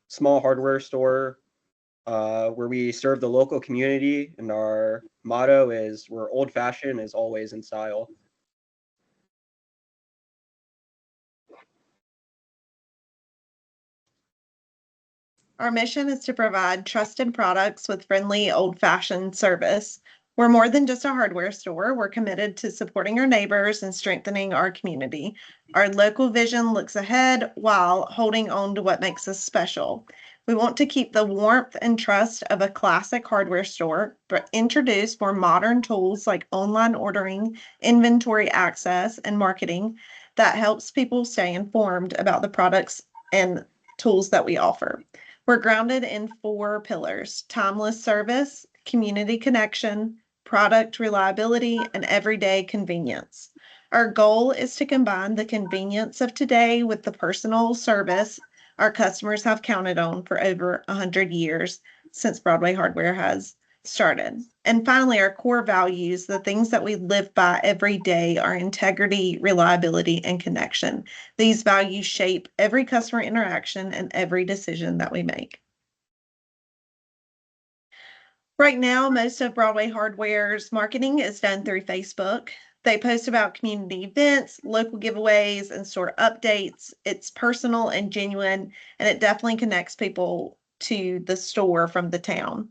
small hardware store where we serve the local community, and our motto is we're old-fashioned is always in style. Our mission is to provide trusted products with friendly, old-fashioned service. We're more than just a hardware store. We're committed to supporting our neighbors and strengthening our community. Our local vision looks ahead while holding on to what makes us special. We want to keep the warmth and trust of a classic hardware store, but introduce more modern tools like online ordering, inventory access, and marketing that helps people stay informed about the products and tools that we offer. We're grounded in 4 pillars: timeless service, community connection, product reliability, and everyday convenience. Our goal is to combine the convenience of today with the personal service our customers have counted on for over 100 years since Broadway Hardware has started. And finally, our core values, the things that we live by every day, are integrity, reliability, and connection. These values shape every customer interaction and every decision that we make. Right now, most of Broadway Hardware's marketing is done through Facebook. They post about community events, local giveaways, and store updates. It's personal and genuine, and it definitely connects people to the store from the town.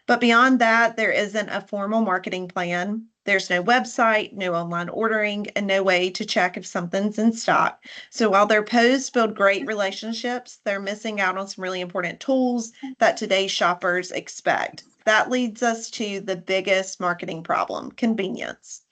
But beyond that, there isn't a formal marketing plan. There's no website, no online ordering, and no way to check if something's in stock. So while their posts build great relationships, they're missing out on some really important tools that today's shoppers expect. That leads us to the biggest marketing problem: convenience.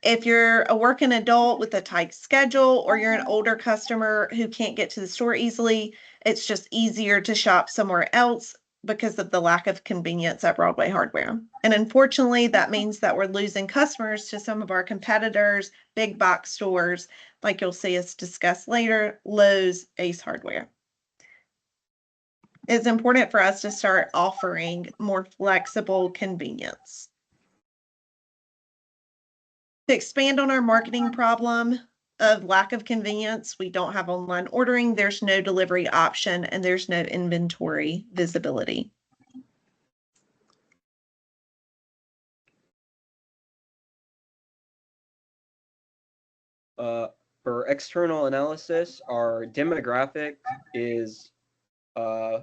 If you're a working adult with a tight schedule, or you're an older customer who can't get to the store easily, it's just easier to shop somewhere else because of the lack of convenience at Broadway Hardware. And unfortunately, that means that we're losing customers to some of our competitors, big box stores, like you'll see us discuss later, Lowe's, Ace Hardware. It's important for us to start offering more flexible convenience. To expand on our marketing problem of lack of convenience, we don't have online ordering, there's no delivery option, and there's no inventory visibility. For external analysis, our demographic is the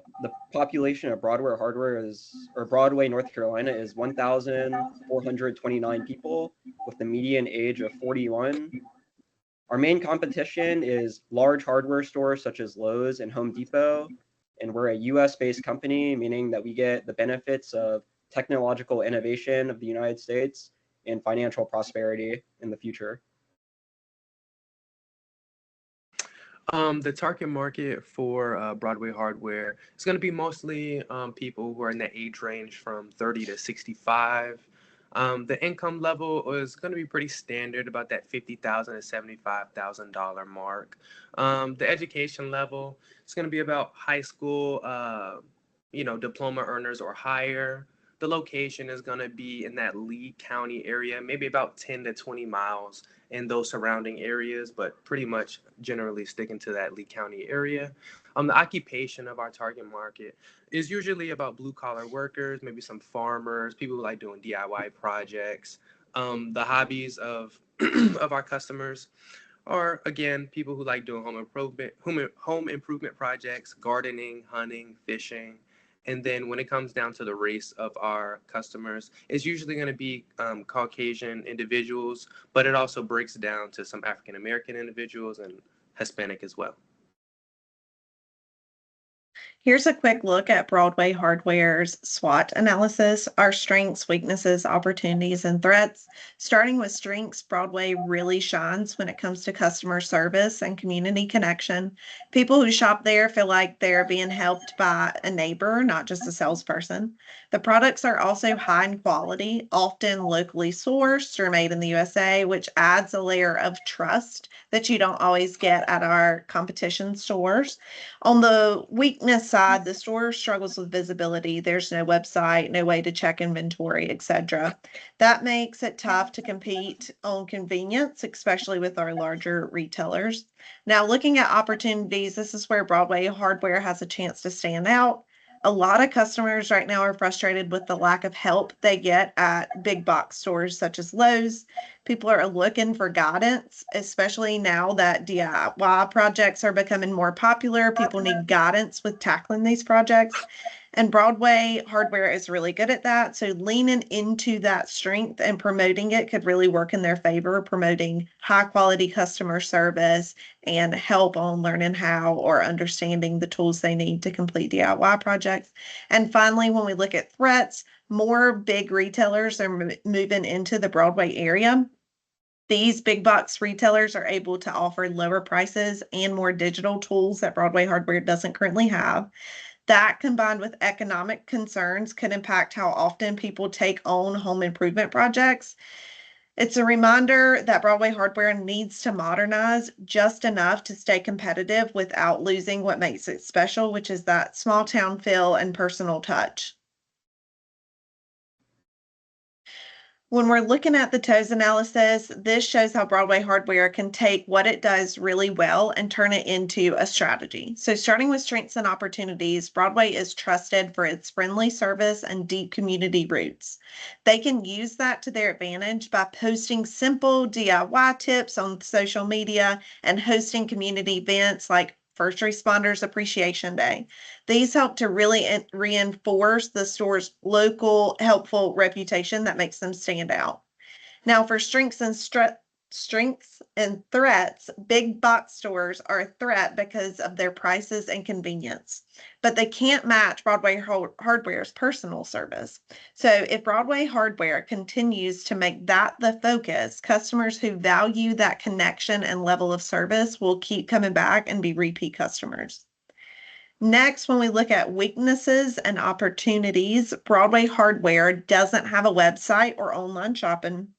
population of Broadway, North Carolina is 1,429 people with the median age of 41. Our main competition is large hardware stores such as Lowe's and Home Depot, and we're a US-based company, meaning that we get the benefits of technological innovation of the United States and financial prosperity in the future. The target market for Broadway Hardware is going to be mostly people who are in the age range from 30 to 65. The income level is going to be pretty standard, about that $50,000 to $75,000 mark. The education level is going to be about high school, diploma earners or higher. The location is going to be in that Lee County area, maybe about 10 to 20 miles in those surrounding areas, but pretty much generally sticking to that Lee County area. The occupation of our target market is usually about blue-collar workers, maybe some farmers, people who like doing DIY projects. The hobbies of of our customers are, again, people who like doing home improvement projects, gardening, hunting, fishing. And then when it comes down to the race of our customers, it's usually going to be Caucasian individuals, but it also breaks down to some African American individuals and Hispanic as well. Here's a quick look at Broadway Hardware's SWOT analysis: our strengths, weaknesses, opportunities, and threats. Starting with strengths, Broadway really shines when it comes to customer service and community connection. People who shop there feel like they're being helped by a neighbor, not just a salesperson. The products are also high in quality, often locally sourced or made in the USA, which adds a layer of trust that you don't always get at our competition stores. On the weakness side, the store struggles with visibility. There's no website, no way to check inventory, etc. That makes it tough to compete on convenience, especially with our larger retailers. Now, looking at opportunities, this is where Broadway Hardware has a chance to stand out. A lot of customers right now are frustrated with the lack of help they get at big box stores such as Lowe's. People are looking for guidance, especially now that DIY projects are becoming more popular. People need guidance with tackling these projects. And Broadway Hardware is really good at that. So leaning into that strength and promoting it could really work in their favor, promoting high quality customer service and help on learning how or understanding the tools they need to complete DIY projects. And finally, when we look at threats, more big retailers are moving into the Broadway area. These big box retailers are able to offer lower prices and more digital tools that Broadway Hardware doesn't currently have. That combined with economic concerns could impact how often people take on home improvement projects. It's a reminder that Broadway Hardware needs to modernize just enough to stay competitive without losing what makes it special, which is that small town feel and personal touch. When we're looking at the TOES analysis, this shows how Broadway Hardware can take what it does really well and turn it into a strategy. So starting with strengths and opportunities, Broadway is trusted for its friendly service and deep community roots. They can use that to their advantage by posting simple DIY tips on social media and hosting community events like First Responders Appreciation Day. These help to really reinforce the store's local, helpful reputation that makes them stand out. Now, for strengths and threats, big box stores are a threat because of their prices and convenience, but they can't match Broadway Hardware's personal service. So if Broadway Hardware continues to make that the focus, customers who value that connection and level of service will keep coming back and be repeat customers. Next, when we look at weaknesses and opportunities, Broadway Hardware doesn't have a website or online shopping,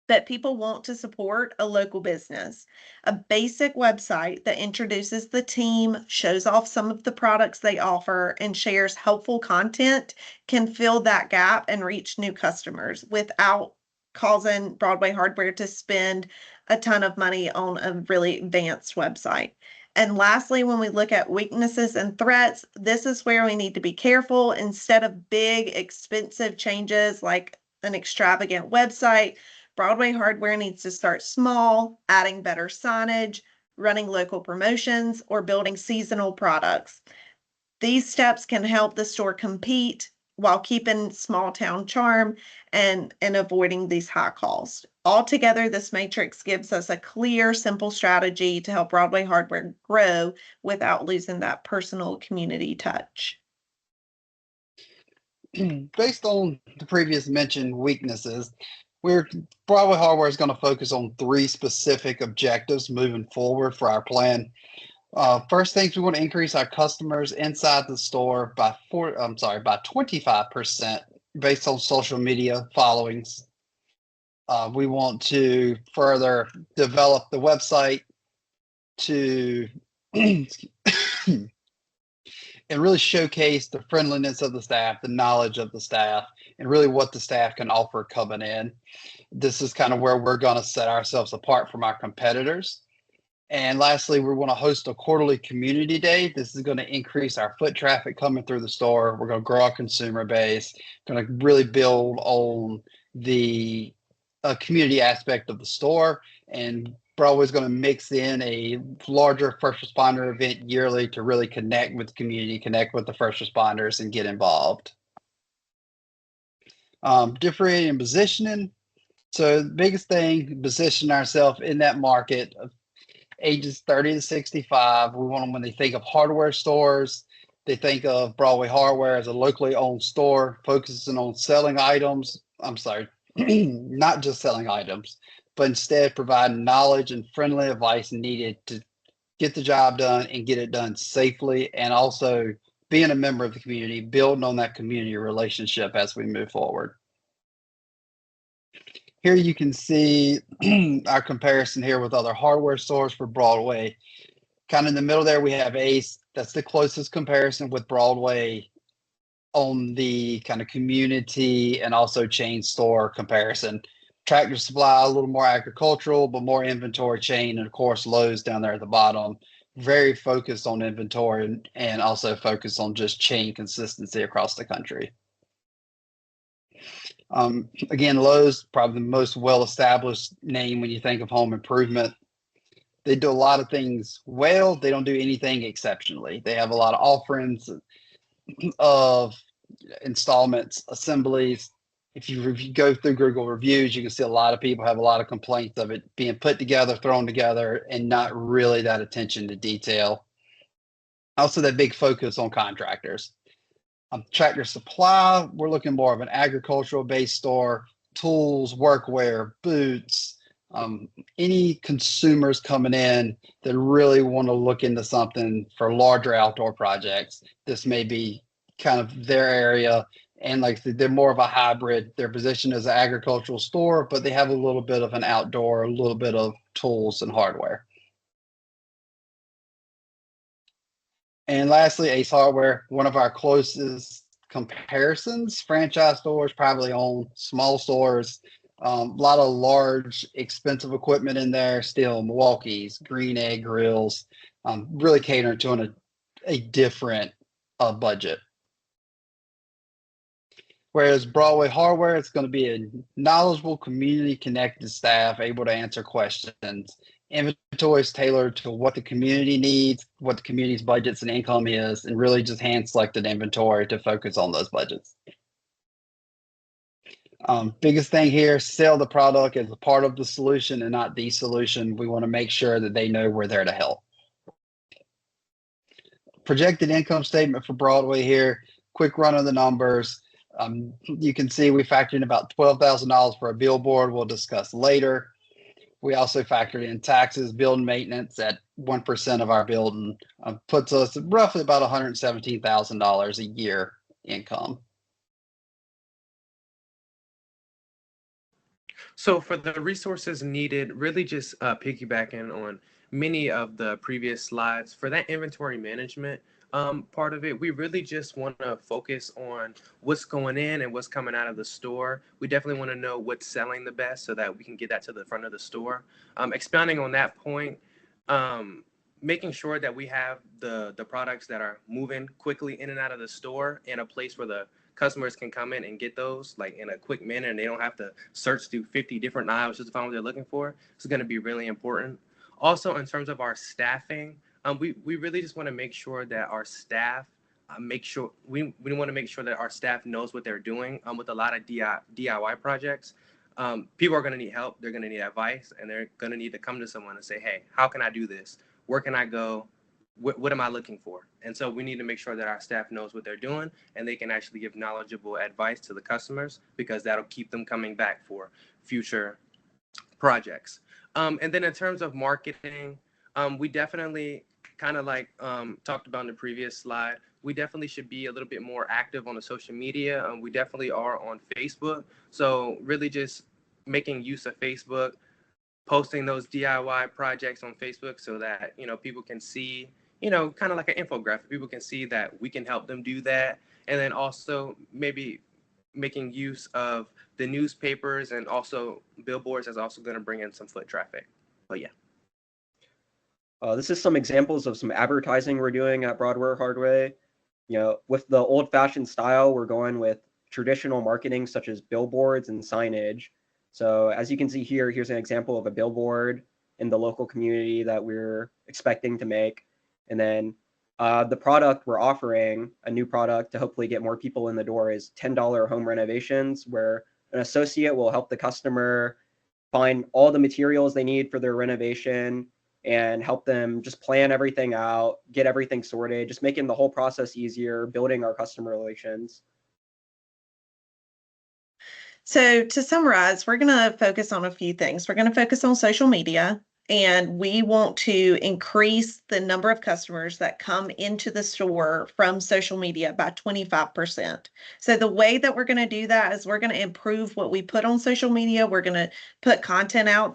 but people want to support a local business. A basic website that introduces the team, shows off some of the products they offer, and shares helpful content can fill that gap and reach new customers without causing Broadway Hardware to spend a ton of money on a really advanced website. And lastly, when we look at weaknesses and threats, this is where we need to be careful. Instead of big, expensive changes like an extravagant website, Broadway Hardware needs to start small, adding better signage, running local promotions, or building seasonal products. These steps can help the store compete while keeping small town charm and avoiding these high costs. Altogether, this matrix gives us a clear, simple strategy to help Broadway Hardware grow without losing that personal community touch. Based on the previous mentioned weaknesses, Broadway Hardware is going to focus on 3 specific objectives moving forward for our plan. First things, we want to increase our customers inside the store by 25% based on social media followings. We want to further develop the website to and really showcase the friendliness of the staff, the knowledge of the staff, and really what the staff can offer coming in. This is kind of where we're going to set ourselves apart from our competitors. And lastly, we want to host a quarterly community day. This is going to increase our foot traffic coming through the store. We're going to grow our consumer base, going to really build on the community aspect of the store. And Broadway's going to mix in a larger first responder event yearly to really connect with the community, connect with the first responders, and get involved. Differentiating positioning. So the biggest thing, position ourselves in that market of ages 30 to 65. We want them, when they think of hardware stores, they think of Broadway Hardware as a locally owned store, focusing on selling items. I'm sorry, not just selling items, but instead providing knowledge and friendly advice needed to get the job done and get it done safely, and also being a member of the community, building on that community relationship as we move forward. Here you can see our comparison here with other hardware stores for Broadway. Kind of in the middle there, we have Ace. That's the closest comparison with Broadway on the kind of community and also chain store comparison. Tractor Supply, a little more agricultural, but more inventory chain. And of course, Lowe's down there at the bottom, very focused on inventory and also focused on just chain consistency across the country. Again, Lowe's, probably the most well-established name when you think of home improvement. They do a lot of things well. They don't do anything exceptionally. They have a lot of offerings of installments, assemblies. If you go through Google reviews, you can see a lot of people have a lot of complaints of it being put together, thrown together, and not really that attention to detail. Also, that big focus on contractors. Tractor Supply, we're looking more of an agricultural-based store, tools, workwear, boots, any consumers coming in that really want to look into something for larger outdoor projects. This may be kind of their area. And like they're more of a hybrid. Their position is an agricultural store, but they have a little bit of an outdoor, a little bit of tools and hardware. And lastly, Ace Hardware, one of our closest comparisons. Franchise stores probably own small stores, a lot of large, expensive equipment in there, still Milwaukee's, Green Egg grills, really catering to a different budget. Whereas Broadway Hardware, it's going to be a knowledgeable, community-connected staff able to answer questions. Inventory is tailored to what the community needs, what the community's budgets and income is, and really just hand-selected inventory to focus on those budgets. Biggest thing here, sell the product as a part of the solution and not the solution. We want to make sure that they know we're there to help. Projected income statement for Broadway here, quick run of the numbers. You can see we factored in about $12,000 for a billboard we'll discuss later. We also factored in taxes, building maintenance at 1% of our building, puts us roughly about $117,000 a year income. So for the resources needed, really just piggybacking on many of the previous slides, for that inventory management part of it, we really just want to focus on what's going in and what's coming out of the store. We definitely want to know what's selling the best so that we can get that to the front of the store. Expounding on that point, making sure that we have the products that are moving quickly in and out of the store in a place where the customers can come in and get those like in a quick manner and they don't have to search through 50 different aisles just to find what they're looking for. It's going to be really important. Also, in terms of our staffing, we really just want to make sure that our staff we want to make sure that our staff knows what they're doing with a lot of DIY projects. People are going to need help. They're going to need advice, and they're going to need to come to someone and say, hey, how can I do this? Where can I go? What am I looking for? And so we need to make sure that our staff knows what they're doing and they can actually give knowledgeable advice to the customers, because that'll keep them coming back for future projects. And then in terms of marketing, we definitely kind of like talked about in the previous slide, we definitely should be a little bit more active on the social media. We definitely are on Facebook. So really just making use of Facebook, posting those DIY projects on Facebook so that, people can see, kind of like an infographic. People can see that we can help them do that. And then also maybe making use of the newspapers and also billboards is also going to bring in some foot traffic. But yeah. This is some examples of some advertising we're doing at Broadway Hardware. With the old-fashioned style, we're going with traditional marketing such as billboards and signage. So as you can see here, here's an example of a billboard in the local community that we're expecting to make. And then the product we're offering, a new product to hopefully get more people in the door, is $10 home renovations, where an associate will help the customer find all the materials they need for their renovation and help them just plan everything out, get everything sorted, just making the whole process easier, building our customer relations. So to summarize, we're going to focus on a few things. We're going to focus on social media, and we want to increase the number of customers that come into the store from social media by 25%. So the way that we're going to do that is we're going to improve what we put on social media. We're going to put content out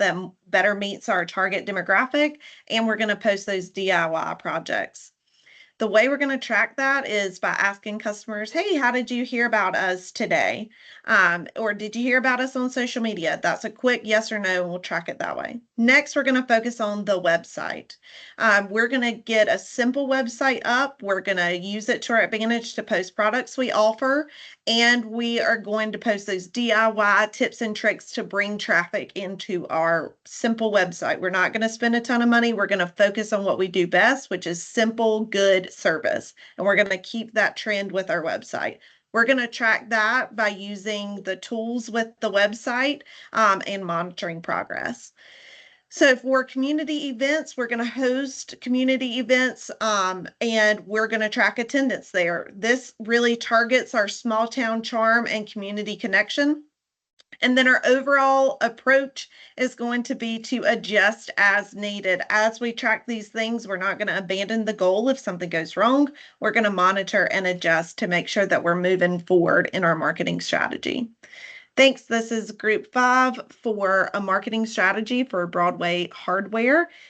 better meets our target demographic, and we're going to post those DIY projects. The way we're going to track that is by asking customers, hey, how did you hear about us today? Or did you hear about us on social media? That's a quick yes or no, and we'll track it that way. Next, we're going to focus on the website. We're going to get a simple website up. We're going to use it to our advantage to post products we offer, and we are going to post those DIY tips and tricks to bring traffic into our simple website. We're not going to spend a ton of money. We're going to focus on what we do best, which is simple, good service. And we're going to keep that trend with our website. We're going to track that by using the tools with the website and monitoring progress. So for community events, we're going to host community events and we're going to track attendance there. This really targets our small town charm and community connection. And then our overall approach is going to be to adjust as needed. As we track these things, we're not going to abandon the goal if something goes wrong. We're going to monitor and adjust to make sure that we're moving forward in our marketing strategy. Thanks. This is Group 5 for a marketing strategy for Broadway Hardware.